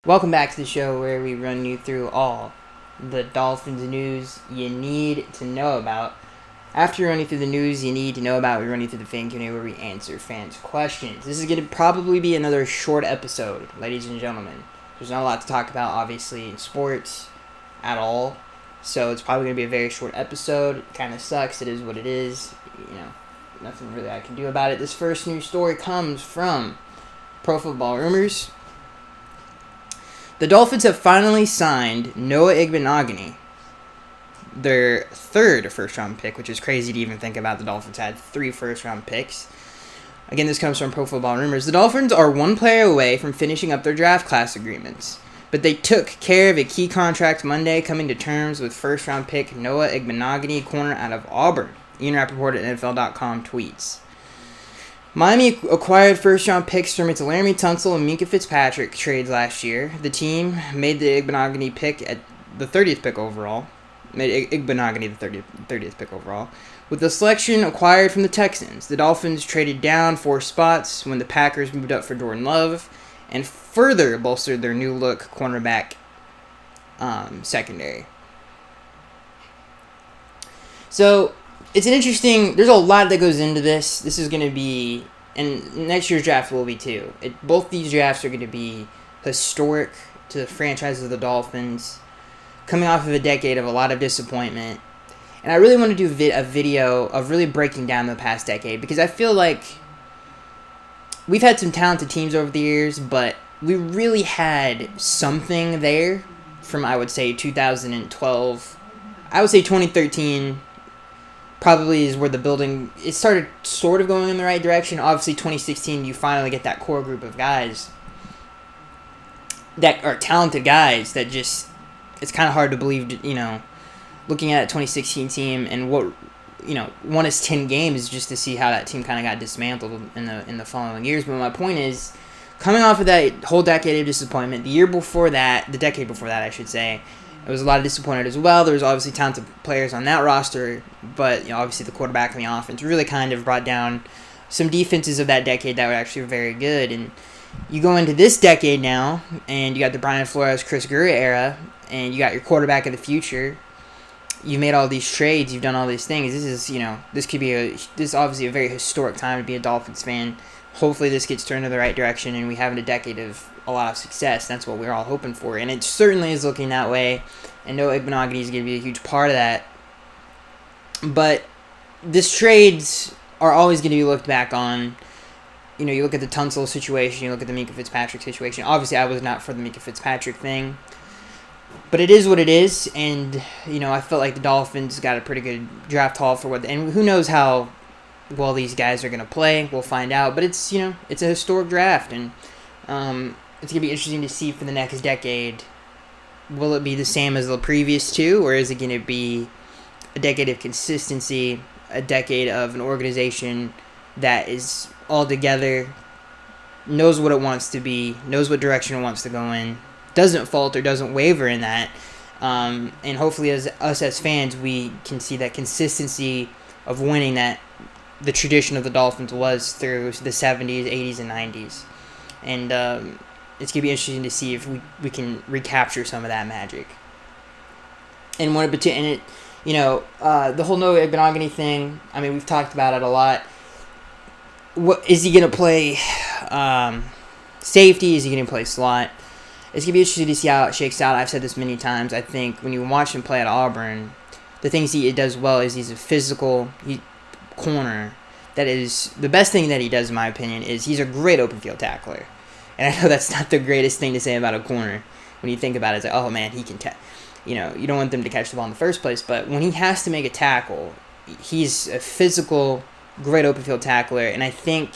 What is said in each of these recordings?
Welcome back to the show where we run you through all the Dolphins news you need to know about. After running through the news you need to know about, we run you through the fan Q&A where we answer fans' questions. This is going to probably be another short episode, ladies and gentlemen. There's not a lot to talk about, obviously, in sports at all. So it's probably going to be a very short episode. It kind of sucks. It is what it is. Nothing really I can do about it. This first news story comes from Pro Football Rumors. The Dolphins have finally signed Noah Igbenogany, their third first-round pick, which is crazy to even think about. The Dolphins had 3 first-round picks. Again, this comes from Pro Football Rumors. The Dolphins are one player away from finishing up their draft class agreements, but they took care of a key contract Monday, coming to terms with first-round pick Noah Igbenogany, corner out of Auburn. Ian Rappaport at NFL.com tweets. Miami acquired first-round picks from its Laramie Tunsil and Minkah Fitzpatrick trades last year. The team made the Igbenogany pick at the 30th pick overall. Made Igbenogany the 30th pick overall. With the selection acquired from the Texans, the Dolphins traded down 4 spots when the Packers moved up for Jordan Love and further bolstered their new-look cornerback secondary. So it's an interesting. There's a lot that goes into this. This is going to be, and next year's draft will be too. Both these drafts are going to be historic to the franchise of the Dolphins, coming off of a decade of a lot of disappointment. And I really want to do a video of really breaking down the past decade, because I feel like we've had some talented teams over the years, but we really had something there from, I would say, 2012. I would say 2013 probably is where the building, it started sort of going in the right direction. Obviously, 2016, you finally get that core group of guys that are talented guys that just, it's kind of hard to believe, looking at a 2016 team and what, won us 10 games just to see how that team kind of got dismantled in the following years. But my point is, coming off of that whole decade of disappointment, the decade before that, I should say, it was a lot of disappointed as well. There was obviously talented players on that roster, but obviously the quarterback and the offense really kind of brought down some defenses of that decade that were actually very good. And you go into this decade now, and you got the Brian Flores, Chris Greer era, and you got your quarterback of the future. You've made all these trades. You've done all these things. This is, this is obviously a very historic time to be a Dolphins fan. Hopefully this gets turned in the right direction, and we have a decade of a lot of success. That's what we're all hoping for, and it certainly is looking that way. And Noah Igbenogany is going to be a huge part of that. But these trades are always going to be looked back on. You look at the Tunsil situation, you look at the Minkah Fitzpatrick situation. Obviously, I was not for the Minkah Fitzpatrick thing, but it is what it is. And I felt like the Dolphins got a pretty good draft haul for what. And who knows how well these guys are going to play? We'll find out. But it's it's a historic draft, and it's going to be interesting to see for the next decade. Will it be the same as the previous two, or is it going to be a decade of consistency, a decade of an organization that is all together, knows what it wants to be, knows what direction it wants to go in, doesn't falter, doesn't waver in that, and hopefully as us as fans, we can see that consistency of winning that the tradition of the Dolphins was through the 70s, 80s, and 90s. And it's going to be interesting to see if we can recapture some of that magic. And the whole Noah Igbenogany thing, I mean, we've talked about it a lot. What is he going to play? Safety? Is he going to play slot? It's going to be interesting to see how it shakes out. I've said this many times. I think when you watch him play at Auburn, the things he does well is he's a physical corner. That is the best thing that he does, in my opinion, is he's a great open field tackler. And I know that's not the greatest thing to say about a corner. When you think about it, it's like, oh man, he can you don't want them to catch the ball in the first place. But when he has to make a tackle, he's a physical, great open field tackler. And I think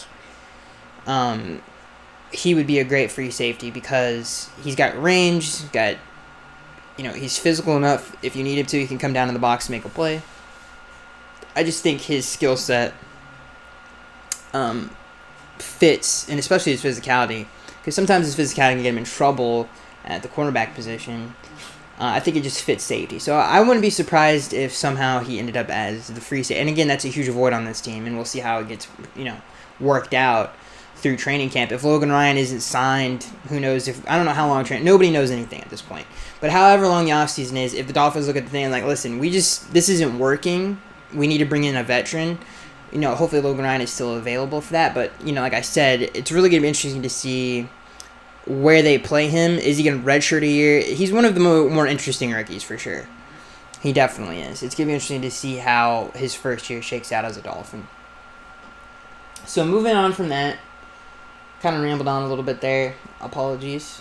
he would be a great free safety because he's got range, he's physical enough. If you need him to, he can come down in the box and make a play. I just think his skill set fits, and especially his physicality, because sometimes his physicality can get him in trouble at the cornerback position. I think it just fits safety. So I wouldn't be surprised if somehow he ended up as the free safety. And again, that's a huge void on this team, and we'll see how it gets, worked out. through training camp. If Logan Ryan isn't signed, who knows if... I don't know how long nobody knows anything at this point. But however long the offseason is, if the Dolphins look at the thing like, listen, this isn't working, we need to bring in a veteran, hopefully Logan Ryan is still available for that. But, like I said, it's really going to be interesting to see where they play him. Is he going to redshirt a year? He's one of the more interesting rookies for sure. He definitely is. It's going to be interesting to see how his first year shakes out as a Dolphin. So moving on from that, kind of rambled on a little bit there. Apologies.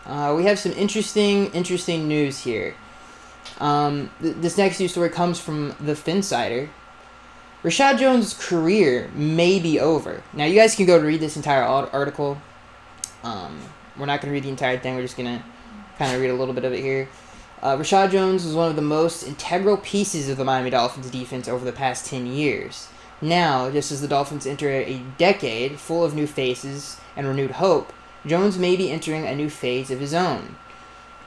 We have some interesting news here. This next news story comes from the Finsider. Rashad Jones' career may be over. Now, you guys can go to read this entire article. We're not going to read the entire thing. We're just going to kind of read a little bit of it here. Rashad Jones was one of the most integral pieces of the Miami Dolphins defense over the past 10 years. Now, just as the Dolphins enter a decade full of new faces and renewed hope, Jones may be entering a new phase of his own.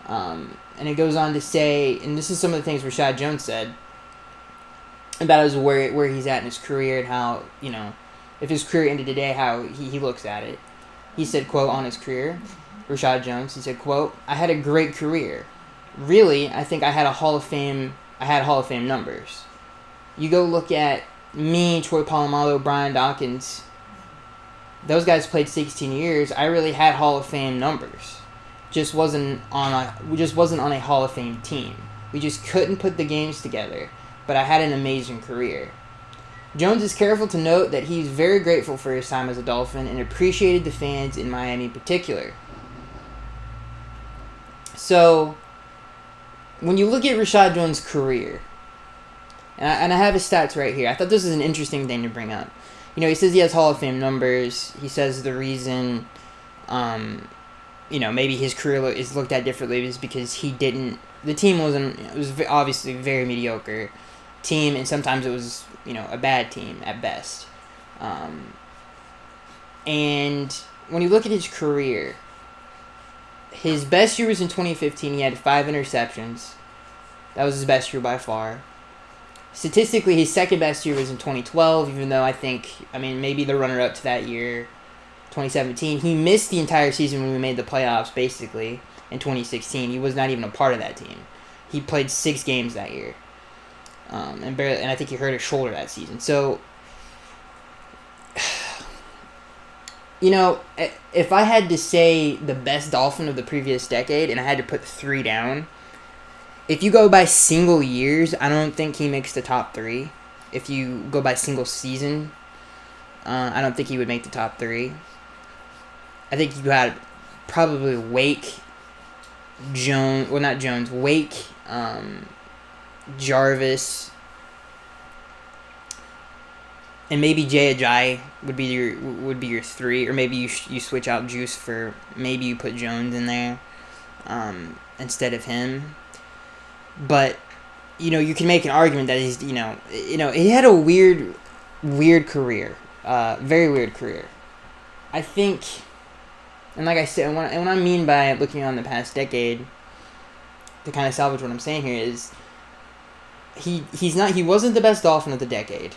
And it goes on to say, and this is some of the things Rashad Jones said about where he's at in his career and how, if his career ended today, how he looks at it. He said, quote, on his career, Rashad Jones, he said, quote, "I had a great career. Really, I think I had Hall of Fame numbers. You go look at me, Troy Polamalu, Brian Dawkins. Those guys played 16 years. I really had Hall of Fame numbers. Just wasn't on a Hall of Fame team. We just couldn't put the games together. But I had an amazing career." Jones is careful to note that he's very grateful for his time as a Dolphin and appreciated the fans in Miami in particular. So, when you look at Rashad Jones' career, and I have his stats right here. I thought this was an interesting thing to bring up. He says he has Hall of Fame numbers. He says the reason, maybe his career is looked at differently is because the team it was obviously a very mediocre team, and sometimes it was, a bad team at best. And when you look at his career, his best year was in 2015. He had 5 interceptions. That was his best year by far. Statistically, his second best year was in 2012, even though maybe the runner-up to that year, 2017. He missed the entire season when we made the playoffs, basically, in 2016. He was not even a part of that team. He played 6 games that year. And I think he hurt his shoulder that season. So, if I had to say the best Dolphin of the previous decade, and I had to put 3 down, if you go by single years, I don't think he makes the top 3. If you go by single season, I don't think he would make the top 3. I think you had probably Wake, Jarvis, and maybe Jay Ajayi would be your 3, or maybe you switch out Juice for, maybe you put Jones in there instead of him. But you can make an argument that he's he had a weird career, very weird career. I think, and like I said, and what I mean by looking on the past decade to kind of salvage what I'm saying here is he wasn't the best Dolphin of the decade.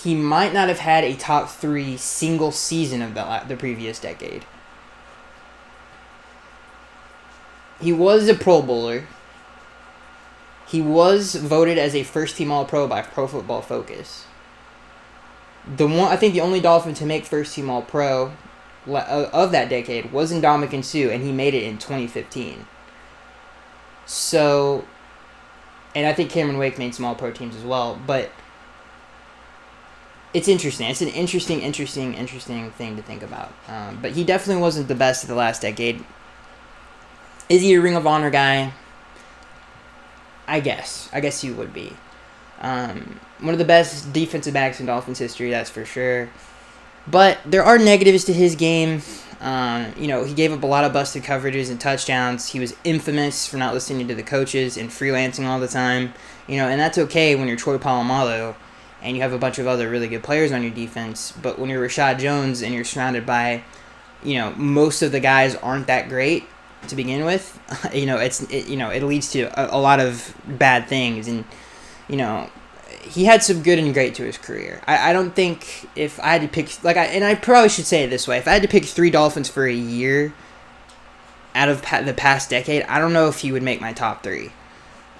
He might not have had a top 3 single season of the previous decade. He was a Pro Bowler. He was voted as a first-team All-Pro by Pro Football Focus. I think the only Dolphin to make first-team All-Pro of that decade was Ndamukong Suh, and he made it in 2015. So, and I think Cameron Wake made some All-Pro teams as well, but it's interesting. It's an interesting thing to think about. But he definitely wasn't the best of the last decade. Is he a Ring of Honor guy? I guess he would be. One of the best defensive backs in Dolphins history, that's for sure. But there are negatives to his game. He gave up a lot of busted coverages and touchdowns. He was infamous for not listening to the coaches and freelancing all the time. And that's okay when you're Troy Polamalu and you have a bunch of other really good players on your defense. But when you're Rashad Jones and you're surrounded by, most of the guys aren't that great to begin with, it leads to a lot of bad things. And, he had some good and great to his career. I don't think if I had to pick, and I probably should say it this way, if I had to pick 3 Dolphins for a year out of the past decade, I don't know if he would make my top 3.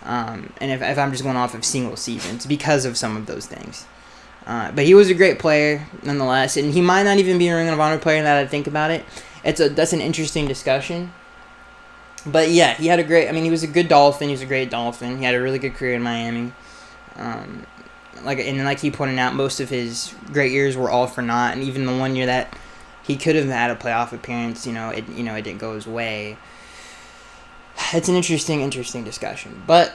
And if I'm just going off of single seasons because of some of those things. But he was a great player nonetheless, and he might not even be a Ring of Honor player now that I think about it. That's an interesting discussion. But yeah, he was a good Dolphin. He was a great Dolphin. He had a really good career in Miami. Like he pointed out, most of his great years were all for naught, and even the one year that he could have had a playoff appearance, it didn't go his way. It's an interesting discussion. But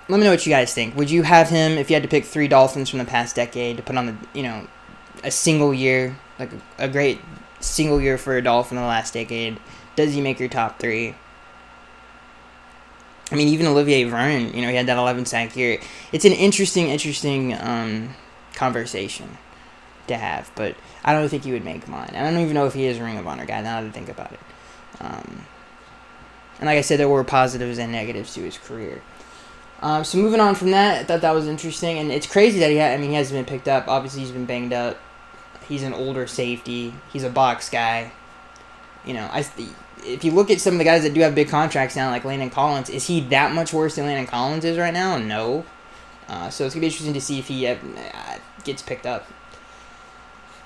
let me know what you guys think. Would you have him, if you had to pick 3 Dolphins from the past decade to put on a single year, like a great single year for a Dolphin in the last decade? Does he make your top 3? I mean, even Olivier Vernon, he had that 11-sack year. It's an interesting conversation to have, but I don't think he would make mine. I don't even know if he is a Ring of Honor guy, now that I think about it. And like I said, there were positives and negatives to his career. So moving on from that, I thought that was interesting, and it's crazy that he hasn't been picked up. Obviously, he's been banged up. He's an older safety. He's a box guy. If you look at some of the guys that do have big contracts now, like Landon Collins, is he that much worse than Landon Collins is right now? No. So it's going to be interesting to see if he gets picked up.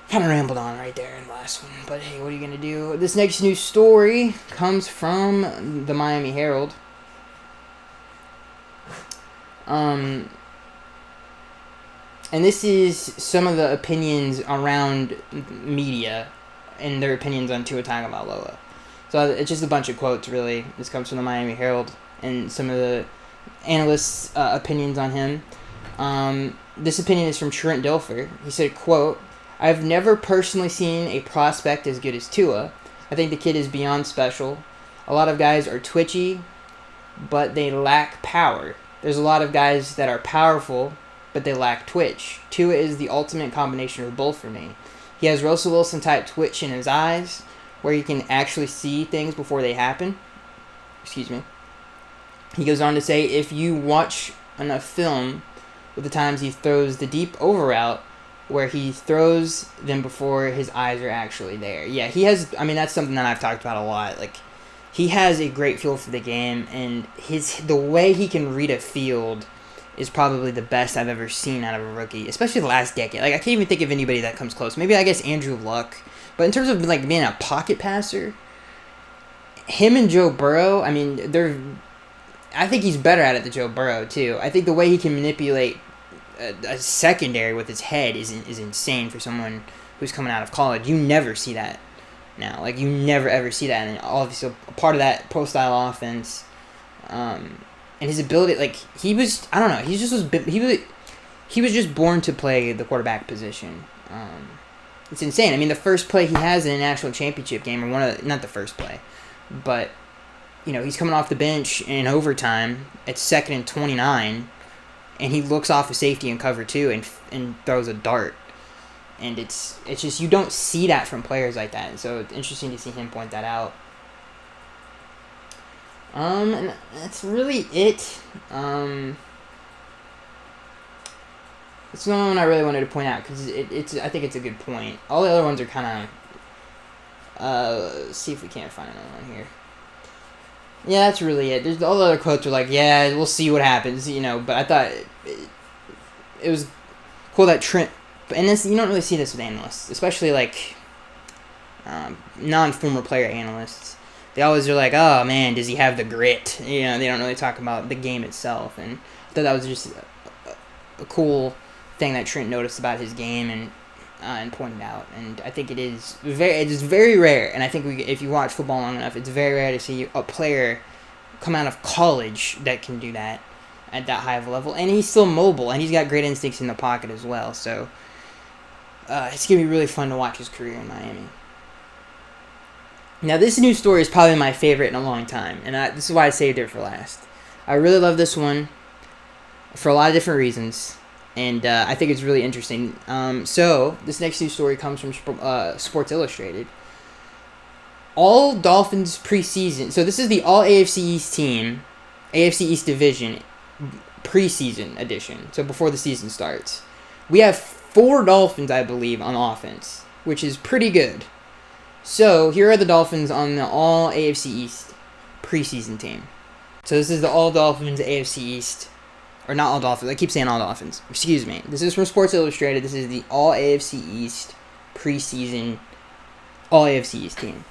Kind of rambled on right there in the last one, but hey, what are you going to do? This next news story comes from the Miami Herald. And this is some of the opinions around media and their opinions on Tua Tagovailoa. So it's just a bunch of quotes, really. This comes from the Miami Herald and some of the analysts' opinions on him. This opinion is from Trent Dilfer. He said, quote, "I've never personally seen a prospect as good as Tua. I think the kid is beyond special. A lot of guys are twitchy, but they lack power. There's a lot of guys that are powerful, but they lack twitch. Tua is the ultimate combination of both for me. He has Russell Wilson type twitch in his eyes, where you can actually see things before they happen." Excuse me. He goes on to say, if you watch enough film with the times he throws the deep over route, where he throws them before his eyes are actually there. Yeah, he has, that's something that I've talked about a lot. Like, he has a great feel for the game, and the way he can read a field is probably the best I've ever seen out of a rookie, especially the last decade. Like, I can't even think of anybody that comes close. Maybe, I guess, Andrew Luck. But in terms of, being a pocket passer, him and Joe Burrow, I think he's better at it than Joe Burrow, too. I think the way he can manipulate a secondary with his head is insane for someone who's coming out of college. You never see that now. Like, you never, ever see that. And obviously, a part of that pro-style offense, and his ability, he was, I don't know, he was just born to play the quarterback position. It's insane. The first play he has in a national championship game, or not the first play, but, he's coming off the bench in overtime at 2nd and 29, and he looks off a safety in cover 2 and throws a dart. And it's just, you don't see that from players like that. And so it's interesting to see him point that out. And that's really it. It's the only one I really wanted to point out because I think it's a good point. All the other ones are kind of. See if we can't find another one here. Yeah, that's really it. There's all the other quotes are like, yeah, we'll see what happens, But I thought it was cool that Trent. And this, you don't really see this with analysts, especially non-former player analysts. They always are like, oh man, does he have the grit? They don't really talk about the game itself. And I thought that was just a cool thing that Trent noticed about his game and pointed out. And I think it is very rare. And I think if you watch football long enough, it's very rare to see a player come out of college that can do that at that high of a level. And he's still mobile, and he's got great instincts in the pocket as well. So it's going to be really fun to watch his career in Miami. Now, this news story is probably my favorite in a long time, and this is why I saved it for last. I really love this one for a lot of different reasons, and I think it's really interesting. So, this next news story comes from Sports Illustrated. All Dolphins preseason, so this is the All AFC East team, AFC East division, preseason edition, so before the season starts. We have 4 Dolphins, I believe, on offense, which is pretty good. So here are the Dolphins on the All AFC East preseason team. So this is the All Dolphins AFC East, or not All Dolphins. I keep saying All Dolphins. Excuse me. This is from Sports Illustrated. This is the All AFC East preseason All AFC East team,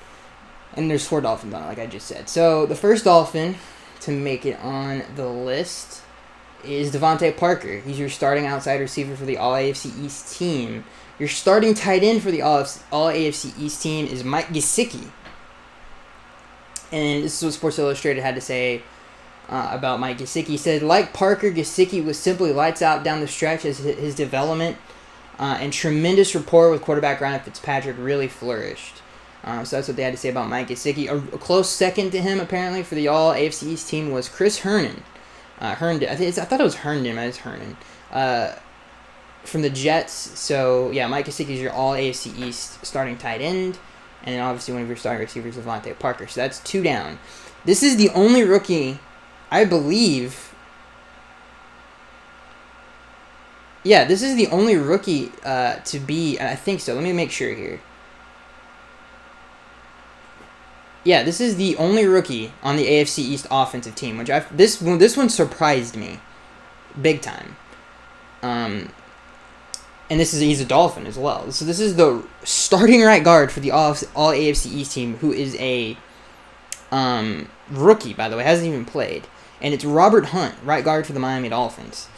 and there's 4 Dolphins on it, like I just said. So the first Dolphin to make it on the list is Devontae Parker. He's your starting outside receiver for the All AFC East team. Your starting tight end for the All AFC East team is Mike Gesicki. And this is what Sports Illustrated had to say about Mike Gesicki. He said, like Parker, Gesicki was simply lights out down the stretch as his development and tremendous rapport with quarterback Ryan Fitzpatrick really flourished. So that's what they had to say about Mike Gesicki. A close second to him, apparently, for the All AFC East team was Chris Herndon. Herndon. I thought it was Herndon, but it's Herndon. From the Jets. So, yeah, Mike Gesicki is your All AFC East starting tight end. And then, obviously, one of your starting receivers is Devontae Parker. So that's 2 down. This is the only rookie, I believe. Yeah, this is the only rookie to be, I think so. Let me make sure here. Yeah, this is the only rookie on the AFC East offensive team, which this one surprised me, big time. And he's a Dolphin as well. So this is the starting right guard for the all AFC East team, who is a rookie, by the way, hasn't even played, and it's Robert Hunt, right guard for the Miami Dolphins.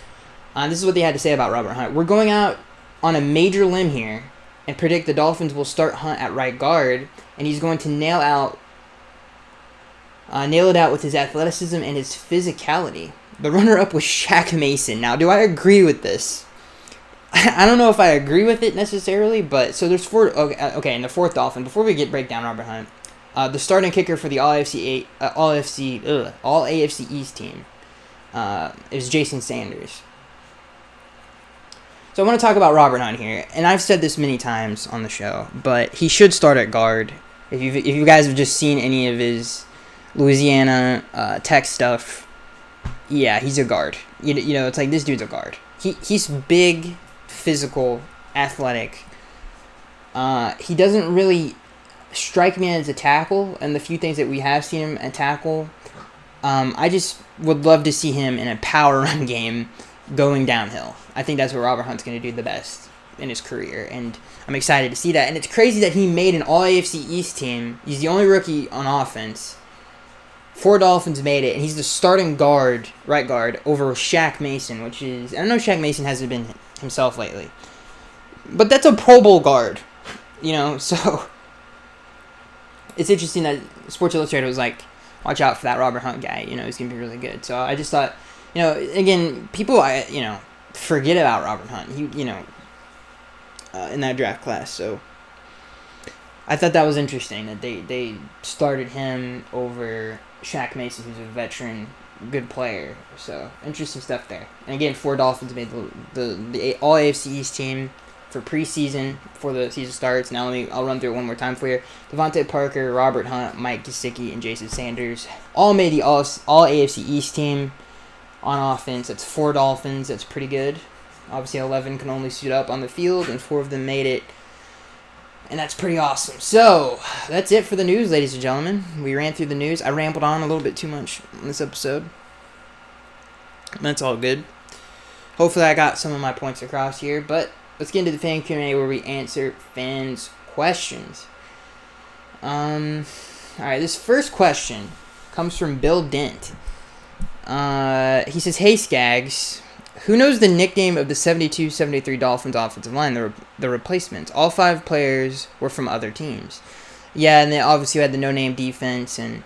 This is what they had to say about Robert Hunt. We're going out on a major limb here and predict the Dolphins will start Hunt at right guard, and he's going to nail it out with his athleticism and his physicality. The runner-up was Shaq Mason. Now, do I agree with this? I don't know if I agree with it necessarily, but so there's 4. Okay, and the 4th Dolphin. Before we break down Robert Hunt, the starting kicker for the All AFC East team is Jason Sanders. So I want to talk about Robert Hunt here, and I've said this many times on the show, but he should start at guard. If you guys have just seen any of his Louisiana Tech stuff, yeah, he's a guard. You know, it's like this dude's a guard. He's big, physical, athletic. He doesn't really strike me as a tackle, and the few things that we have seen him at tackle, I just would love to see him in a power run game going downhill. I think that's what Robert Hunt's going to do the best in his career, and I'm excited to see that. And it's crazy that he made an All AFC East team. He's the only rookie on offense. 4 Dolphins made it, and he's the starting guard, right guard, over Shaq Mason, which is... I know Shaq Mason hasn't been himself lately, but that's a Pro Bowl guard, you know, so... It's interesting that Sports Illustrated was like, watch out for that Robert Hunt guy, you know, he's going to be really good. So I just thought, you know, again, people, forget about Robert Hunt, in that draft class, so... I thought that was interesting that they started him over Shaq Mason, who's a veteran, good player. So, interesting stuff there. And again, 4 Dolphins made the All AFC East team for preseason before the season starts. Now I'll run through it one more time for you. Devontae Parker, Robert Hunt, Mike Gesicki, and Jason Sanders all made the All AFC East team on offense. That's 4 Dolphins. That's pretty good. Obviously, 11 can only suit up on the field, and 4 of them made it. And that's pretty awesome. So, that's it for the news, ladies and gentlemen. We ran through the news. I rambled on a little bit too much in this episode. That's all good. Hopefully I got some of my points across here. But let's get into the fan Q&A where we answer fans' questions. Alright, this first question comes from Bill Dent. He says, "Hey, Skags. Who knows the nickname of the 72-73 Dolphins offensive line, the replacements? All 5 players were from other teams." Yeah, and they obviously had the no-name defense, and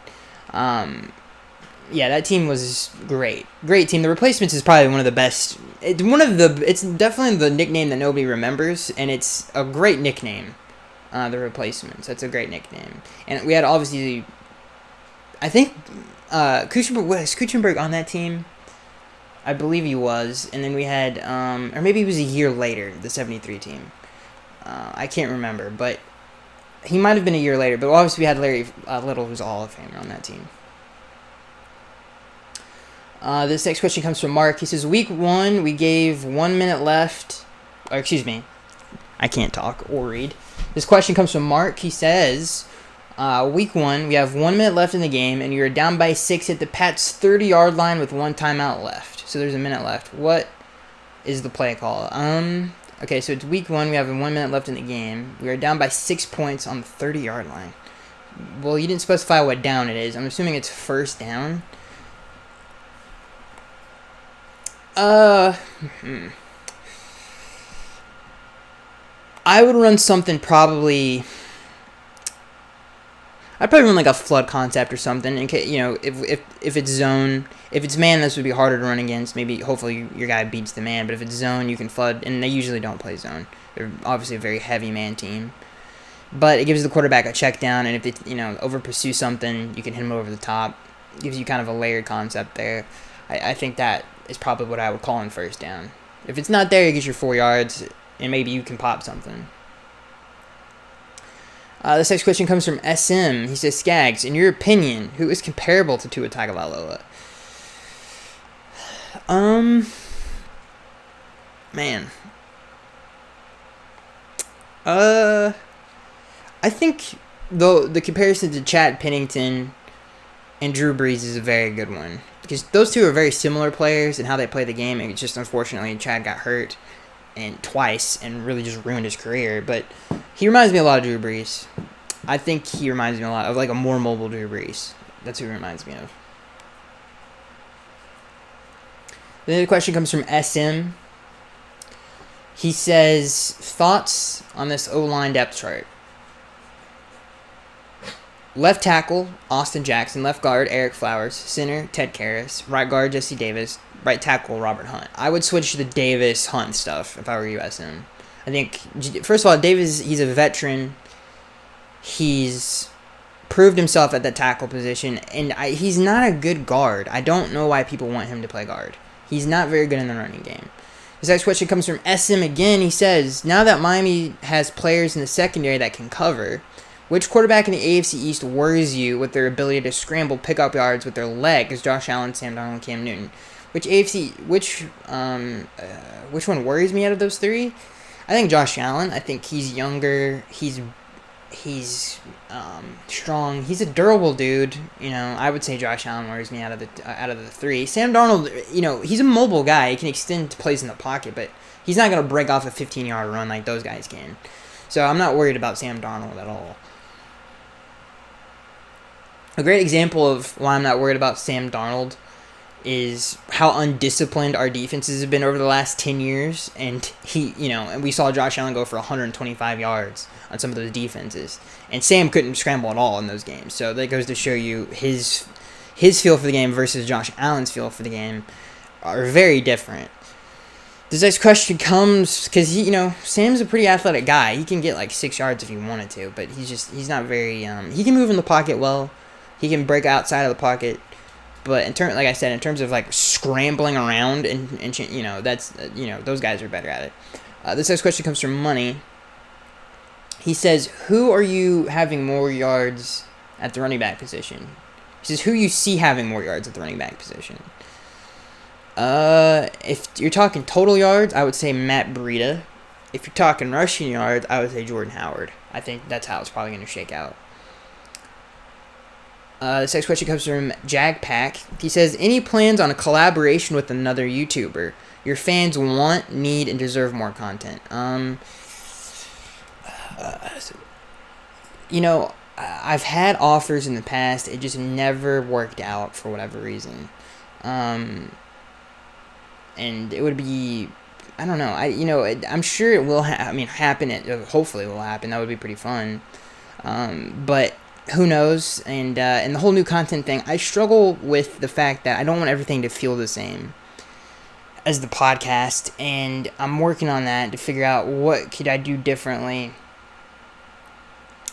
yeah, that team was great. Great team. The replacements is probably one of the best. It's definitely the nickname that nobody remembers, and it's a great nickname. The replacements. That's a great nickname. And we had obviously, I think, was Kuchenberg on that team? I believe he was, and then we had, or maybe he was a year later, the 73 team. I can't remember, but he might have been a year later. But obviously we had Larry Little, who's a Hall of Famer on that team. This next question comes from Mark. He says, Week 1, we gave 1 minute left. Or, excuse me. I can't talk or read. This question comes from Mark. He says, Week 1, we have 1 minute left in the game, and you're down by 6 at the Pats' 30-yard line with 1 timeout left. So there's a minute left. What is the play call? Okay, so it's Week 1. We have 1 minute left in the game. We are down by 6 points on the 30-yard line. Well, you didn't specify what down it is. I'm assuming it's first down. I would run something probably. I'd probably run like a flood concept or something. In case, if it's zone, if it's man, this would be harder to run against. Maybe, hopefully, your guy beats the man. But if it's zone, you can flood, and they usually don't play zone. They're obviously a very heavy man team. But it gives the quarterback a check down, and if they, over pursue something, you can hit him over the top. Gives you kind of a layered concept there. I think that is probably what I would call on first down. If it's not there, you get your 4 yards, and maybe you can pop something. This next question comes from SM. He says, Skaggs, in your opinion, who is comparable to Tua Tagovailoa? Man. I think the comparison to Chad Pennington and Drew Brees is a very good one. Because those two are very similar players in how they play the game. It's just, unfortunately, Chad got hurt twice and really just ruined his career. But he reminds me a lot of Drew Brees. I think he reminds me a lot of like a more mobile Drew Brees. That's who he reminds me of. The other question comes from SM. He says, thoughts on this O-line depth chart? Left tackle, Austin Jackson. Left guard, Eric Flowers. Center, Ted Karras. Right guard, Jesse Davis. Right tackle, Robert Hunt. I would switch to the Davis-Hunt stuff if I were USM. I think, first of all, Davis, he's a veteran. He's proved himself at that tackle position, and he's not a good guard. I don't know why people want him to play guard. He's not very good in the running game. This next question comes from SM again. He says, now that Miami has players in the secondary that can cover, which quarterback in the AFC East worries you with their ability to scramble pickup yards with their legs? Josh Allen, Sam Darnold, and Cam Newton. Which one worries me out of those three? I think Josh Allen. I think he's younger. He's strong. He's a durable dude. I would say Josh Allen worries me out of the three. Sam Darnold, he's a mobile guy. He can extend plays in the pocket, but he's not gonna break off a 15-yard run like those guys can. So I'm not worried about Sam Darnold at all. A great example of why I'm not worried about Sam Darnold is how undisciplined our defenses have been over the last 10 years. And and we saw Josh Allen go for 125 yards on some of those defenses. And Sam couldn't scramble at all in those games. So that goes to show you his feel for the game versus Josh Allen's feel for the game are very different. This next question comes because Sam's a pretty athletic guy. He can get like 6 yards if he wanted to, but he's not very. He can move in the pocket well. He can break outside of the pocket, but in terms of like scrambling around and that's those guys are better at it. This next question comes from Money. He says, "Who are you having more yards at the running back position?" He says, "Who you see having more yards at the running back position?" If you're talking total yards, I would say Matt Breida. If you're talking rushing yards, I would say Jordan Howard. I think that's how it's probably going to shake out. This next question comes from Jagpack. He says, any plans on a collaboration with another YouTuber? Your fans want, need, and deserve more content. I've had offers in the past. It just never worked out for whatever reason. And it would be, I don't know. I'm sure it will happen. Hopefully it will happen. That would be pretty fun. But who knows? And the whole new content thing, I struggle with the fact that I don't want everything to feel the same as the podcast, and I'm working on that to figure out what could I do differently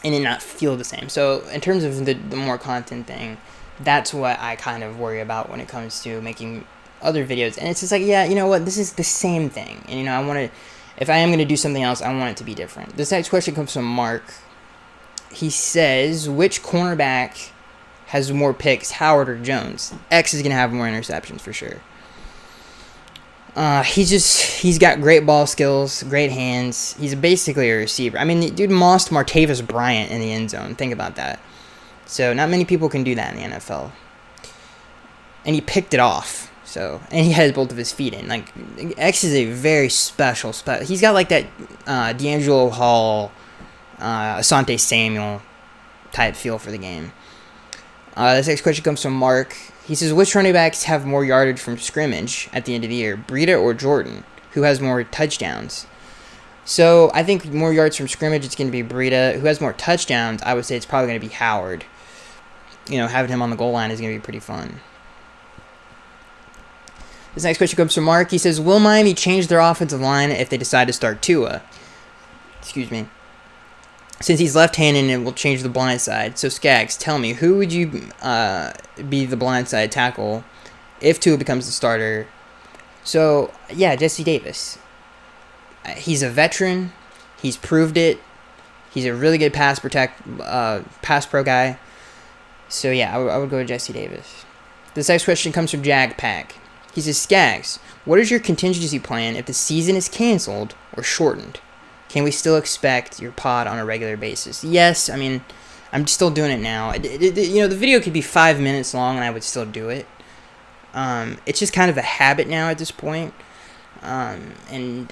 and it not feel the same. So in terms of the more content thing, that's what I kind of worry about when it comes to making other videos. And it's just like, yeah, you know what, this is the same thing, and I want to, if I am going to do something else, I want it to be different. This next question comes from Mark. He says, which cornerback has more picks, Howard or Jones? X is going to have more interceptions for sure. He's got great ball skills, great hands. He's basically a receiver. I mean, dude mossed Martavis Bryant in the end zone. Think about that. So not many people can do that in the NFL. And he picked it off. So, and he has both of his feet in. Like, X is a very special. He's got like that D'Angelo Hall, Asante Samuel type feel for the game. This next question comes from Mark. He says, which running backs have more yardage from scrimmage at the end of the year, Breida or Jordan? Who has more touchdowns? So I think more yards from scrimmage, it's going to be Breida. Who has more touchdowns? I would say it's probably going to be Howard. Having him on the goal line is going to be pretty fun. This next question comes from Mark. He says, will Miami change their offensive line if they decide to start Tua? Excuse me. Since he's left-handed, it will change the blind side. So, Skaggs, tell me, who would you be the blind side tackle if Tua becomes the starter? So, yeah, Jesse Davis. He's a veteran. He's proved it. He's a really good pass pro guy. So, yeah, I would go to Jesse Davis. This next question comes from Jag Pack. He says, Skaggs, what is your contingency plan if the season is canceled or shortened? Can we still expect your pod on a regular basis? Yes, I mean, I'm still doing it now. The video could be 5 minutes long and I would still do it. It's just kind of a habit now at this point. The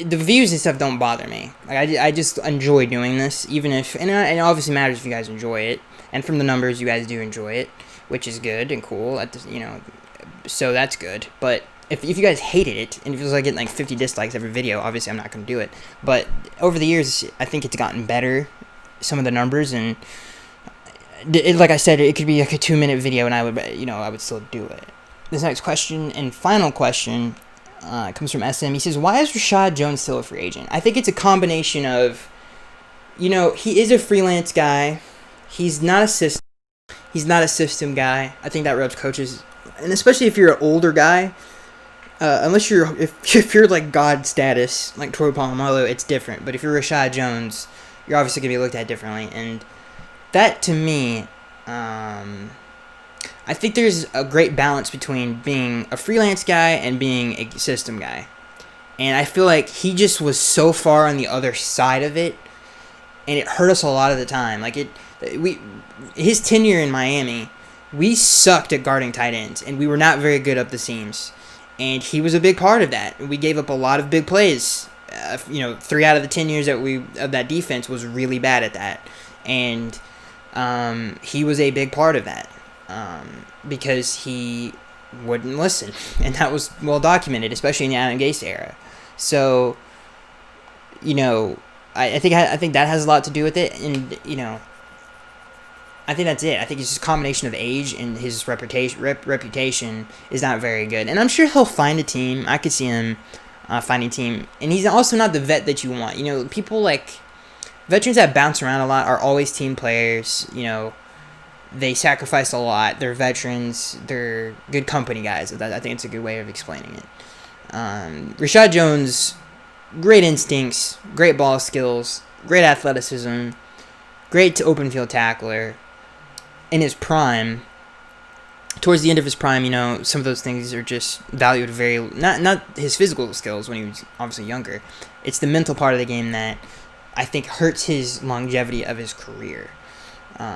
views and stuff don't bother me. Like, I just enjoy doing this, even if, and it obviously matters if you guys enjoy it. And from the numbers, you guys do enjoy it, which is good and cool. So that's good. But if you guys hated it, and if it was like getting like 50 dislikes every video, obviously I'm not going to do it. But over the years, I think it's gotten better, some of the numbers, and like I said, it could be like a 2-minute video, and I would still do it. This next question and final question comes from SM. He says, why is Rashad Jones still a free agent? I think it's a combination of, he is a freelance guy. He's not a system guy. I think that rubs coaches, and especially if you're an older guy. Unless if you're like God status, like Troy Polamalu, it's different. But if you're Rashad Jones, you're obviously going to be looked at differently. And that, to me, I think there's a great balance between being a freelance guy and being a system guy. And I feel like he just was so far on the other side of it, and it hurt us a lot of the time. Like his tenure in Miami, we sucked at guarding tight ends, and we were not very good up the seams. And he was a big part of that. We gave up a lot of big plays. 3 out of the 10 years of that defense was really bad at that. And he was a big part of that because he wouldn't listen. And that was well documented, especially in the Adam Gase era. So, I think that has a lot to do with it. And, I think that's it. I think it's just a combination of age, and his reputation is not very good. And I'm sure he'll find a team. I could see him finding a team. And he's also not the vet that you want. People like veterans that bounce around a lot are always team players. They sacrifice a lot. They're veterans. They're good company guys. I think it's a good way of explaining it. Rashad Jones, great instincts, great ball skills, great athleticism, great open field tackler. In his prime, towards the end of his prime, some of those things are just valued very, not his physical skills when he was obviously younger. It's the mental part of the game that I think hurts his longevity of his career.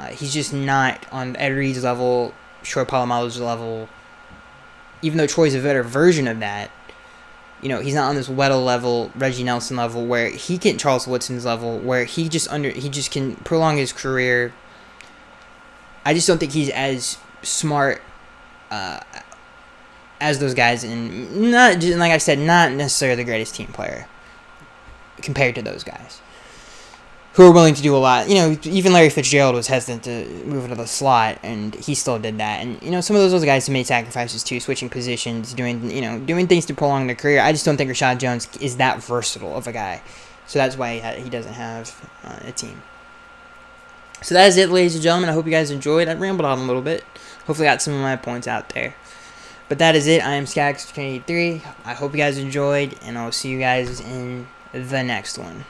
He's just not on Ed Reed's level, Troy Polamalu's level. Even though Troy's a better version of that, he's not on this Weddle level, Reggie Nelson level, where he can, Charles Woodson's level, where he just can prolong his career. I just don't think he's as smart as those guys, and not, like I said, not necessarily the greatest team player compared to those guys who are willing to do a lot. Even Larry Fitzgerald was hesitant to move into the slot, and he still did that. And some of those guys have made sacrifices too, switching positions, doing things to prolong their career. I just don't think Rashad Jones is that versatile of a guy, so that's why he doesn't have a team. So that is it, ladies and gentlemen. I hope you guys enjoyed. I rambled on a little bit. Hopefully got some of my points out there. But that is it. I am Skaggs23. I hope you guys enjoyed, and I'll see you guys in the next one.